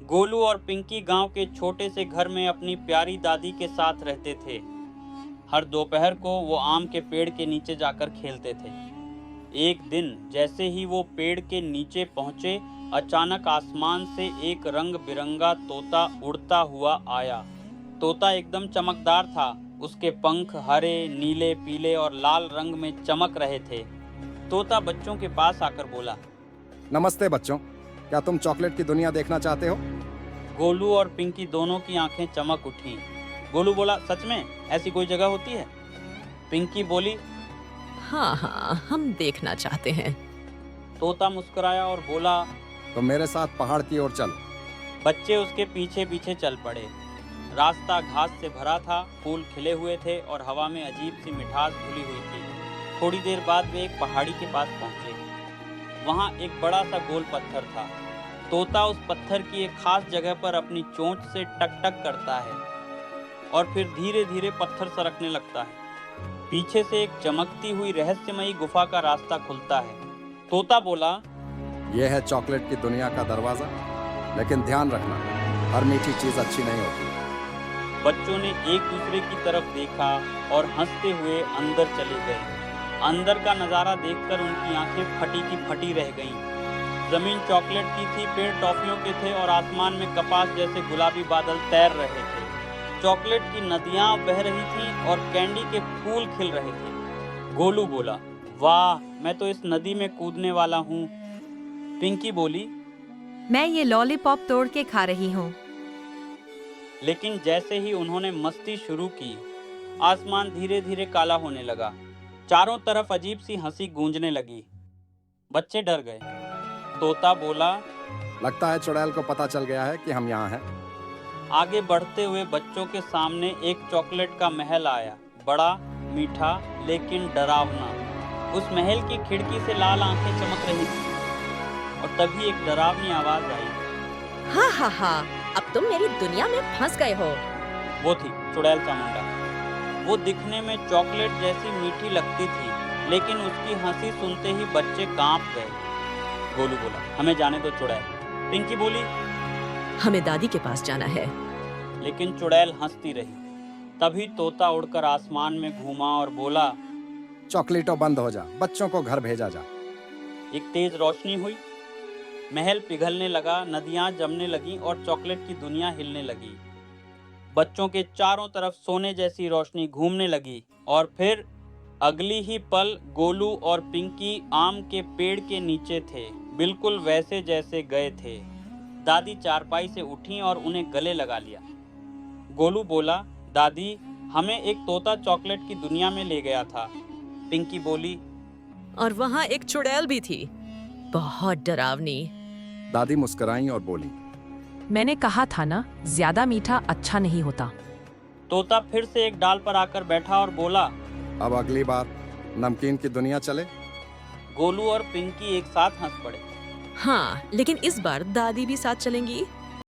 गोलू और पिंकी गांव के छोटे से घर में अपनी प्यारी दादी के साथ रहते थे। हर दोपहर को वो आम के पेड़ के नीचे जाकर खेलते थे। एक दिन जैसे ही वो पेड़ के नीचे पहुंचे, अचानक आसमान से एक रंग बिरंगा तोता उड़ता हुआ आया। तोता एकदम चमकदार था। उसके पंख हरे, नीले, पीले और लाल रंग में चमक रहे थे। तोता बच्चों के पास आकर बोला, नमस्ते बच्चों, क्या तुम चॉकलेट की दुनिया देखना चाहते हो? गोलू और पिंकी दोनों की आंखें चमक उठीं। गोलू बोला, सच में ऐसी कोई जगह होती है? पिंकी बोली, हाँ हाँ, हम देखना चाहते हैं। तोता मुस्कुराया और बोला, तो मेरे साथ पहाड़ की ओर चलो। बच्चे उसके पीछे पीछे चल पड़े। रास्ता घास से भरा था, फूल खिले हुए थे और हवा में अजीब सी मिठास घुली हुई थी। थोड़ी देर बाद वे एक पहाड़ी के पास पहुंचे। वहां एक बड़ा सा गोल पत्थर था। तोता उस पत्थर की एक खास जगह पर अपनी चोंच से टक टक करता है और फिर धीरे धीरे पत्थर सरकने लगता है। पीछे से एक चमकती हुई रहस्यमयी गुफा का रास्ता खुलता है। तोता बोला, यह है चॉकलेट की दुनिया का दरवाजा, लेकिन ध्यान रखना, हर मीठी चीज अच्छी नहीं होती। बच्चों ने एक दूसरे की तरफ देखा और हंसते हुए अंदर चले गए। अंदर का नज़ारा देखकर उनकी आंखें फटी की फटी रह गईं। जमीन चॉकलेट की थी, पेड़ टॉफियों के थे और आसमान में कपास जैसे गुलाबी बादल तैर रहे थे। चॉकलेट की नदियां बह रही थीं और कैंडी के फूल खिल रहे थे। गोलू बोला, वाह, मैं तो इस नदी में कूदने वाला हूँ। पिंकी बोली, मैं ये लॉलीपॉप तोड़ के खा रही हूँ। लेकिन जैसे ही उन्होंने मस्ती शुरू की, आसमान धीरे धीरे काला होने लगा। चारों तरफ अजीब सी हंसी गूंजने लगी। बच्चे डर गए। तोता बोला, लगता है चुड़ैल को पता चल गया है कि हम यहाँ हैं। आगे बढ़ते हुए बच्चों के सामने एक चॉकलेट का महल आया। बड़ा, मीठा, लेकिन डरावना। उस महल की खिड़की से लाल आंखें चमक रही थी और तभी एक डरावनी आवाज आई। हाँ हाँ हाँ, अब तुम मेरी दुनिया में फंस गए हो। वो थी चुड़ैल चामुंडा। वो दिखने में चॉकलेट जैसी मीठी लगती थी, लेकिन उसकी हंसी सुनते ही बच्चे कांप गए। गोलू बोला, हमें जाने दो चुड़ैल। पिंकी बोली, हमें दादी के पास जाना है। लेकिन चुड़ैल हंसती रही। तभी तोता उड़कर आसमान में घूमा और बोला, चॉकलेटों बंद हो जा, बच्चों को घर भेजा जा। एक तेज रोशनी हुई। महल पिघलने लगा, नदियां जमने लगीं और चॉकलेट की दुनिया हिलने लगी। बच्चों के चारों तरफ सोने जैसी रोशनी घूमने लगी और फिर अगली ही पल गोलू और पिंकी आम के पेड़ के नीचे थे, बिल्कुल वैसे जैसे गए थे। दादी चारपाई से उठी और उन्हें गले लगा लिया। गोलू बोला, दादी, हमें एक तोता चॉकलेट की दुनिया में ले गया था। पिंकी बोली, और वहाँ एक चुड़ैल भी थी, बहुत डरावनी। दादी मुस्कुराई और बोली, मैंने कहा था ना, ज्यादा मीठा अच्छा नहीं होता। तोता फिर से एक डाल पर आकर बैठा और बोला, अब अगली बार नमकीन की दुनिया चले। गोलू और पिंकी एक साथ हंस पड़े। हाँ, लेकिन इस बार दादी भी साथ चलेंगी।